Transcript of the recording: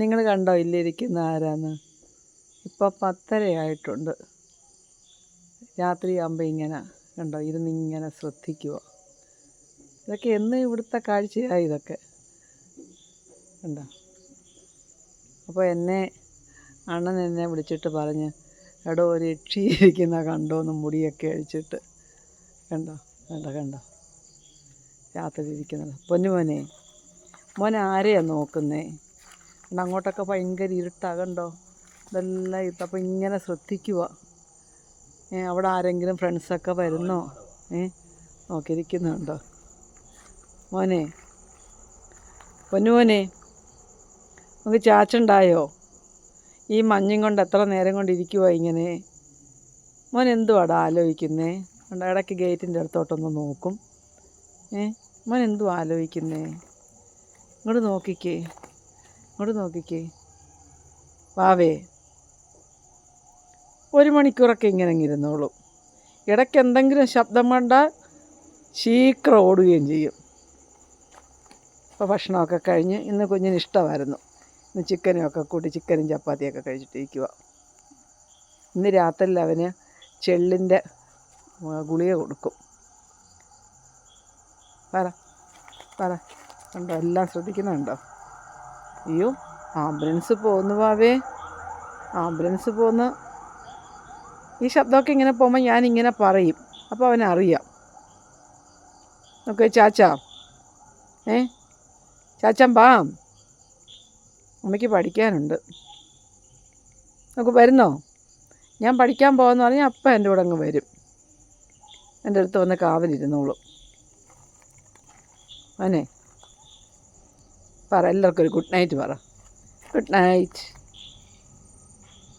നിങ്ങൾ കണ്ടോ ഇല്ലിരിക്കുന്ന ആരാന്ന്? ഇപ്പോൾ 10:30 രാത്രിയാകുമ്പോൾ ഇങ്ങനെ കണ്ടോ ഇരുന്നിങ്ങനെ ശ്രദ്ധിക്കുക. ഇതൊക്കെ എന്ന് ഇവിടുത്തെ കാഴ്ചയാണ് ഇതൊക്കെ കണ്ടോ. അപ്പോൾ അണ്ണൻ എന്നെ വിളിച്ചിട്ട് പറഞ്ഞ്, എടോ ഒരു യക്ഷി ഇരിക്കുന്ന കണ്ടോന്ന്, മുടിയൊക്കെ അഴിച്ചിട്ട്. കണ്ടോ കണ്ടോ കണ്ടോ രാത്രി ഇരിക്കുന്നത്. പൊന്നുമോനെ, മോനെ ആരെയാണ് നോക്കുന്നേ? അങ്ങോട്ടൊക്കെ ഭയങ്കര ഇരുട്ടാണ് കണ്ടോ, ഇതെല്ലാം ഇരുട്ട്. അപ്പോൾ ഇങ്ങനെ ശ്രദ്ധിക്കുക. അവിടെ ആരെങ്കിലും ഫ്രണ്ട്സൊക്കെ വരുന്നോ നോക്കിയിരിക്കുന്നുണ്ടോ മോനെ? പൊന്നുമോനെ, നമുക്ക് ചാച്ചുണ്ടായോ? ഈ മഞ്ഞും കൊണ്ട് എത്ര നേരം കൊണ്ടിരിക്കുവാ ഇങ്ങനെ? മോൻ എന്തുവാടാ ആലോചിക്കുന്നേ? കണ്ടോ ഇടയ്ക്ക് ഗേറ്റിൻ്റെ അടുത്തോട്ടൊന്ന് നോക്കും. മോൻ എന്തുവാ ആലോചിക്കുന്നേ? ഇങ്ങോട്ട് നോക്കിക്കേ വാവേ. 1 മണിക്കൂറൊക്കെ ഇങ്ങനെ ഇരുന്നോളും. ഇടയ്ക്ക് എന്തെങ്കിലും ശബ്ദം കണ്ടാൽ ശീക്രം ഓടുകയും ചെയ്യും. ഇപ്പോൾ ഭക്ഷണമൊക്കെ കഴിഞ്ഞ് ഇന്ന് കുഞ്ഞിന് ഇഷ്ടമായിരുന്നു. ഇന്ന് ചിക്കനൊക്കെ കൂട്ടി ചിക്കനും ചപ്പാത്തിയൊക്കെ കഴിച്ചിട്ടിരിക്കുക. ഇന്ന് രാത്രിയിൽ അവന് ചെള്ളിൻ്റെ ഗുളിക കൊടുക്കും. പറ കണ്ടോ, എല്ലാം ശ്രദ്ധിക്കുന്നുണ്ടോ? അയ്യോ, ആംബുലൻസ് പോകുന്നു വാവേ, ആംബുലൻസ് പോകുന്നു. ഈ ശബ്ദമൊക്കെ ഇങ്ങനെ പോകുമ്പോൾ ഞാനിങ്ങനെ പറയും, അപ്പോൾ അവനറിയാം. ഓക്കെ ചാച്ചാ, ചാച്ചാൻ വാ, അമ്മയ്ക്ക് പഠിക്കാനുണ്ട്. നമുക്ക് വരുന്നോ? ഞാൻ പഠിക്കാൻ പോകുമെന്ന് പറഞ്ഞാൽ അപ്പം എൻ്റെ കൂടെ അങ്ങ് വരും. എൻ്റെ അടുത്ത് വന്ന് കാവലിരുന്നോളും. അവനെ പറ, എല്ലാവർക്കും ഒരു ഗുഡ് നൈറ്റ് പറ. Good night.